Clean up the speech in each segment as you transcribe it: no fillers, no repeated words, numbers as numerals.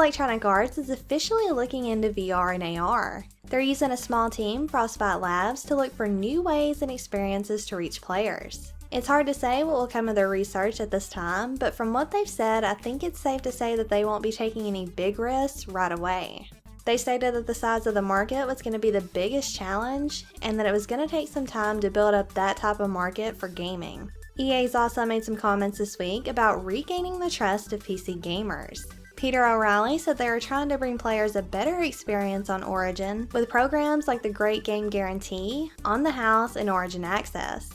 Electronic Arts is officially looking into VR and AR. They're using a small team, Frostbite Labs, to look for new ways and experiences to reach players. It's hard to say what will come of their research at this time, but from what they've said, I think it's safe to say that they won't be taking any big risks right away. They stated that the size of the market was going to be the biggest challenge, and that it was going to take some time to build up that type of market for gaming. EA's also made some comments this week about regaining the trust of PC gamers. Peter O'Reilly said they are trying to bring players a better experience on Origin with programs like the Great Game Guarantee, On the House, and Origin Access.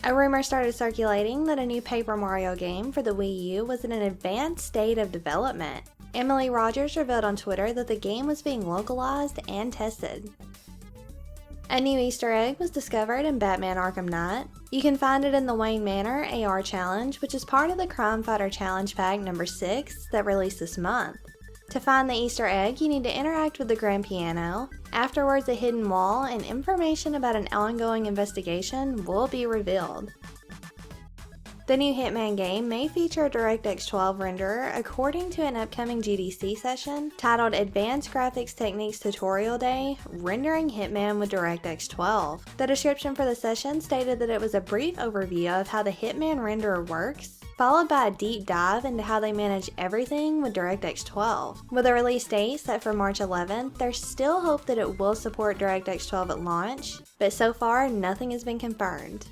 A rumor started circulating that a new Paper Mario game for the Wii U was in an advanced state of development. Emily Rogers revealed on Twitter that the game was being localized and tested. A new Easter egg was discovered in Batman Arkham Knight. You can find it in the Wayne Manor AR Challenge, which is part of the Crime Fighter Challenge Pack number 6 that released this month. To find the Easter egg, you need to interact with the grand piano. Afterwards, a hidden wall and information about an ongoing investigation will be revealed. The new Hitman game may feature a DirectX 12 renderer according to an upcoming GDC session titled Advanced Graphics Techniques Tutorial Day, Rendering Hitman with DirectX 12. The description for the session stated that it was a brief overview of how the Hitman renderer works, followed by a deep dive into how they manage everything with DirectX 12. With a release date set for March 11th, there's still hope that it will support DirectX 12 at launch, but so far nothing has been confirmed.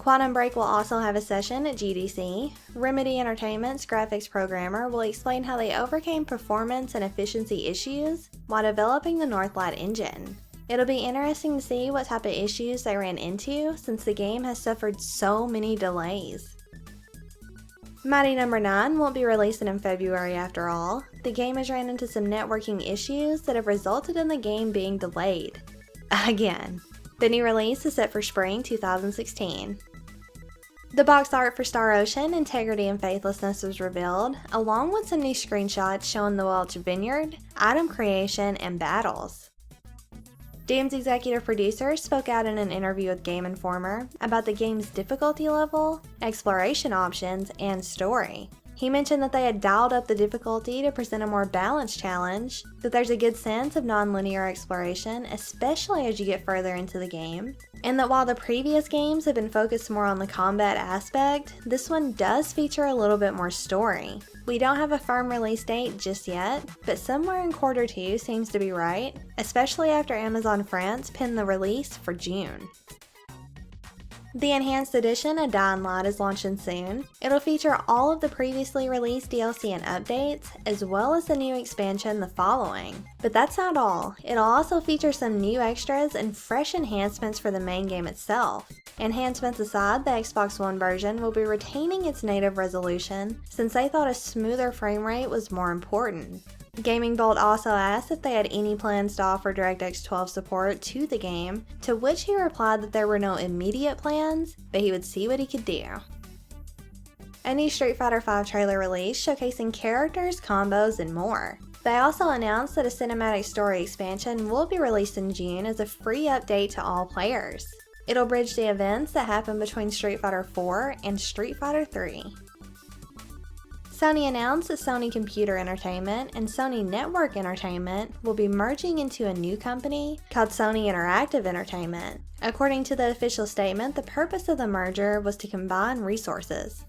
Quantum Break will also have a session at GDC. Remedy Entertainment's graphics programmer will explain how they overcame performance and efficiency issues while developing the Northlight engine. It'll be interesting to see what type of issues they ran into since the game has suffered so many delays. Maddie No. 9 won't be releasing in February after all. The game has ran into some networking issues that have resulted in the game being delayed. Again. The new release is set for spring 2016. The box art for Star Ocean, Integrity and Faithlessness was revealed, along with some new screenshots showing the Welch Vineyard, item creation, and battles. Doom's executive producer spoke out in an interview with Game Informer about the game's difficulty level, exploration options, and story. He mentioned that they had dialed up the difficulty to present a more balanced challenge, that there's a good sense of non-linear exploration, especially as you get further into the game, and that while the previous games have been focused more on the combat aspect, this one does feature a little bit more story. We don't have a firm release date just yet, but somewhere in Q2 seems to be right, especially after Amazon France pinned the release for June. The Enhanced Edition of Dying Light is launching soon. It'll feature all of the previously released DLC and updates, as well as the new expansion The Following. But that's not all. It'll also feature some new extras and fresh enhancements for the main game itself. Enhancements aside, the Xbox One version will be retaining its native resolution, since they thought a smoother frame rate was more important. Gaming Bolt also asked if they had any plans to offer DirectX 12 support to the game, to which he replied that there were no immediate plans, but he would see what he could do. A new Street Fighter V trailer released showcasing characters, combos, and more. They also announced that a cinematic story expansion will be released in June as a free update to all players. It'll bridge the events that happened between Street Fighter IV and Street Fighter III. Sony announced that Sony Computer Entertainment and Sony Network Entertainment will be merging into a new company called Sony Interactive Entertainment. According to the official statement, the purpose of the merger was to combine resources.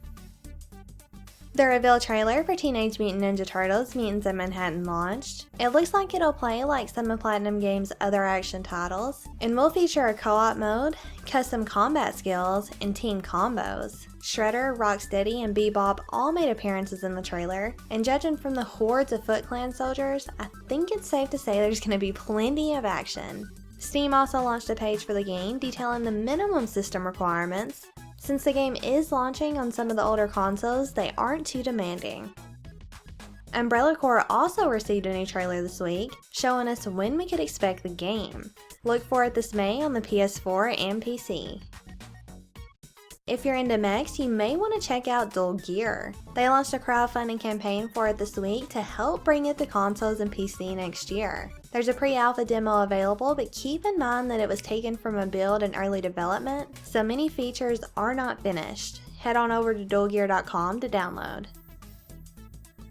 The reveal trailer for Teenage Mutant Ninja Turtles: Mutants in Manhattan launched. It looks like it'll play like some of Platinum Games' other action titles, and will feature a co-op mode, custom combat skills, and team combos. Shredder, Rocksteady, and Bebop all made appearances in the trailer, and judging from the hordes of Foot Clan soldiers, I think it's safe to say there's going to be plenty of action. Steam also launched a page for the game detailing the minimum system requirements. Since the game is launching on some of the older consoles, they aren't too demanding. Umbrella Corps also received a new trailer this week, showing us when we could expect the game. Look for it this May on the PS4 and PC. If you're into mechs, you may want to check out Dual Gear. They launched a crowdfunding campaign for it this week to help bring it to consoles and PC next year. There's a pre-alpha demo available, but keep in mind that it was taken from a build in early development, so many features are not finished. Head on over to dualgear.com to download.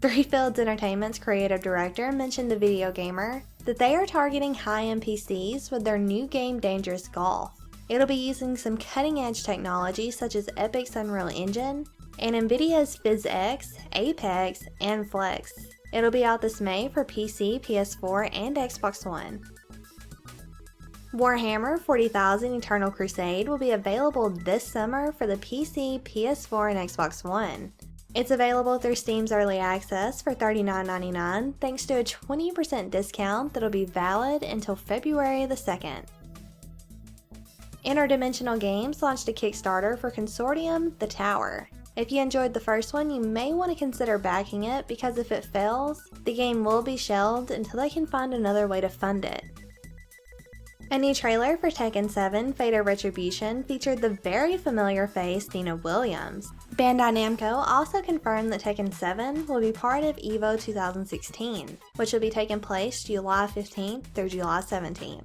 Three Fields Entertainment's creative director mentioned to Video Gamer that they are targeting high-end PCs with their new game Dangerous Golf. It'll be using some cutting-edge technology such as Epic's Unreal Engine and Nvidia's PhysX, Apex, and Flex. It'll be out this May for PC, PS4, and Xbox One. Warhammer 40,000 Eternal Crusade will be available this summer for the PC, PS4, and Xbox One. It's available through Steam's Early Access for $39.99 thanks to a 20% discount that'll be valid until February the 2nd. Interdimensional Games launched a Kickstarter for Consortium, The Tower. If you enjoyed the first one, you may want to consider backing it because if it fails, the game will be shelved until they can find another way to fund it. A new trailer for Tekken 7 Fate of Retribution featured the very familiar face Nina Williams. Bandai Namco also confirmed that Tekken 7 will be part of EVO 2016, which will be taking place July 15th through July 17th.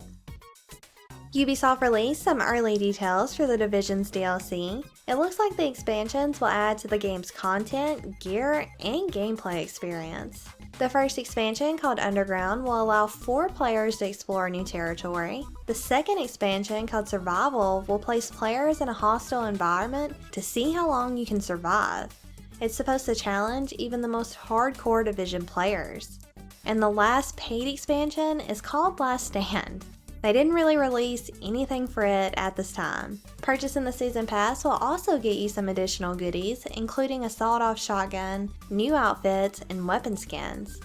Ubisoft released some early details for The Division's DLC. It looks like the expansions will add to the game's content, gear, and gameplay experience. The first expansion, called Underground, will allow 4 players to explore new territory. The second expansion, called Survival, will place players in a hostile environment to see how long you can survive. It's supposed to challenge even the most hardcore Division players. And the last paid expansion is called Last Stand. They didn't really release anything for it at this time. Purchasing the Season Pass will also get you some additional goodies, including a sawed-off shotgun, new outfits, and weapon skins.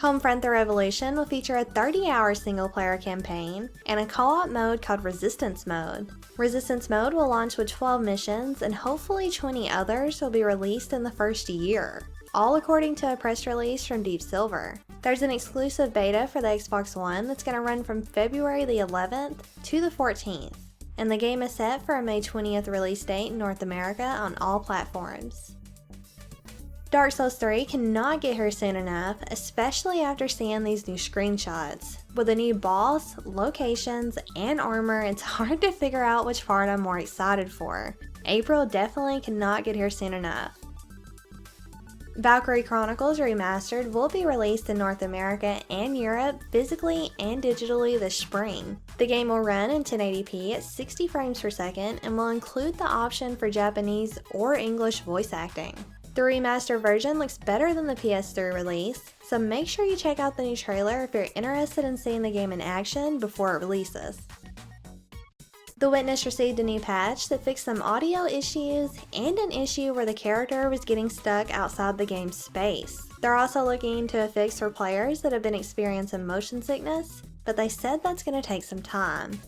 Homefront: The Revolution will feature a 30-hour single-player campaign and a co-op mode called Resistance Mode. Resistance Mode will launch with 12 missions, and hopefully 20 others will be released in the first year, all according to a press release from Deep Silver. There's an exclusive beta for the Xbox One that's going to run from February the 11th to the 14th, and the game is set for a May 20th release date in North America on all platforms. Dark Souls 3 cannot get here soon enough, especially after seeing these new screenshots. With a new boss, locations, and armor, it's hard to figure out which part I'm more excited for. April definitely cannot get here soon enough. Valkyrie Chronicles Remastered will be released in North America and Europe physically and digitally this spring. The game will run in 1080p at 60 frames per second and will include the option for Japanese or English voice acting. The remastered version looks better than the PS3 release, so make sure you check out the new trailer if you're interested in seeing the game in action before it releases. The Witness received a new patch that fixed some audio issues and an issue where the character was getting stuck outside the game's space. They're also looking into a fix for players that have been experiencing motion sickness, but they said that's going to take some time.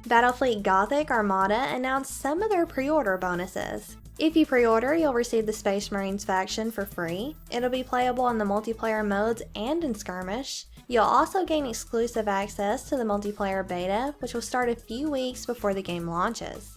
Battlefleet Gothic Armada announced some of their pre-order bonuses. If you pre-order, you'll receive the Space Marines faction for free. It'll be playable in the multiplayer modes and in skirmish. You'll also gain exclusive access to the multiplayer beta, which will start a few weeks before the game launches.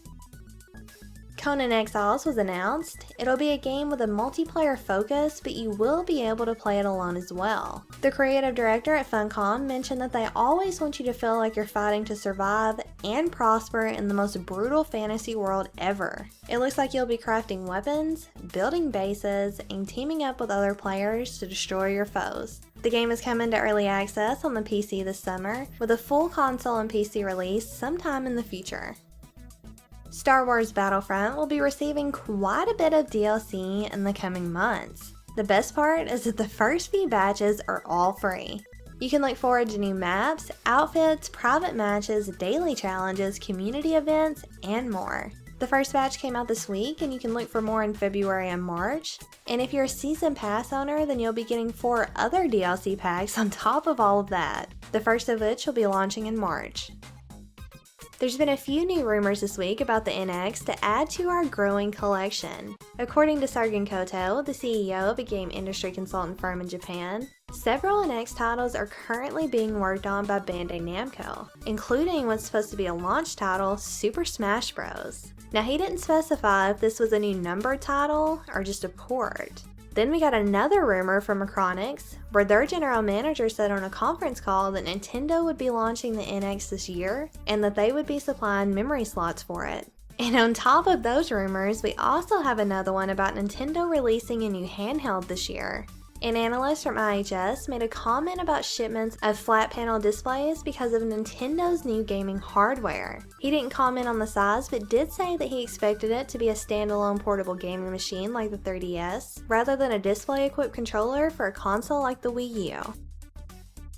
Conan Exiles was announced. It'll be a game with a multiplayer focus, but you will be able to play it alone as well. The creative director at Funcom mentioned that they always want you to feel like you're fighting to survive and prosper in the most brutal fantasy world ever. It looks like you'll be crafting weapons, building bases, and teaming up with other players to destroy your foes. The game is coming to early access on the PC this summer, with a full console and PC release sometime in the future. Star Wars Battlefront will be receiving quite a bit of DLC in the coming months. The best part is that the first few batches are all free. You can look forward to new maps, outfits, private matches, daily challenges, community events, and more. The first batch came out this week, and you can look for more in February and March. And if you're a Season Pass owner, then you'll be getting 4 other DLC packs on top of all of that, the first of which will be launching in March. There's been a few new rumors this week about the NX to add to our growing collection. According to Sergen Koto, the CEO of a game industry consultant firm in Japan, several NX titles are currently being worked on by Bandai Namco, including what's supposed to be a launch title, Super Smash Bros. Now, he didn't specify if this was a new numbered title or just a port. Then we got another rumor from Chronicles, where their general manager said on a conference call that Nintendo would be launching the NX this year, and that they would be supplying memory slots for it. And on top of those rumors, we also have another one about Nintendo releasing a new handheld this year. An analyst from IHS made a comment about shipments of flat panel displays because of Nintendo's new gaming hardware. He didn't comment on the size, but did say that he expected it to be a standalone portable gaming machine like the 3DS, rather than a display-equipped controller for a console like the Wii U.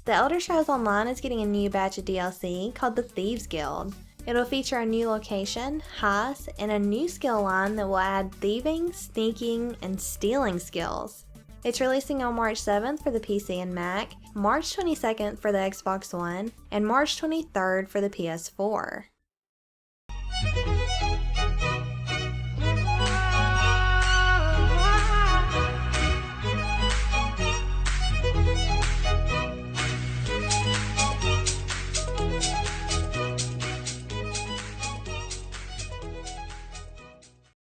The Elder Scrolls Online is getting a new batch of DLC called the Thieves Guild. It'll feature a new location, heist, and a new skill line that will add thieving, sneaking, and stealing skills. It's releasing on March 7th for the PC and Mac, March 22nd for the Xbox One, and March 23rd for the PS4.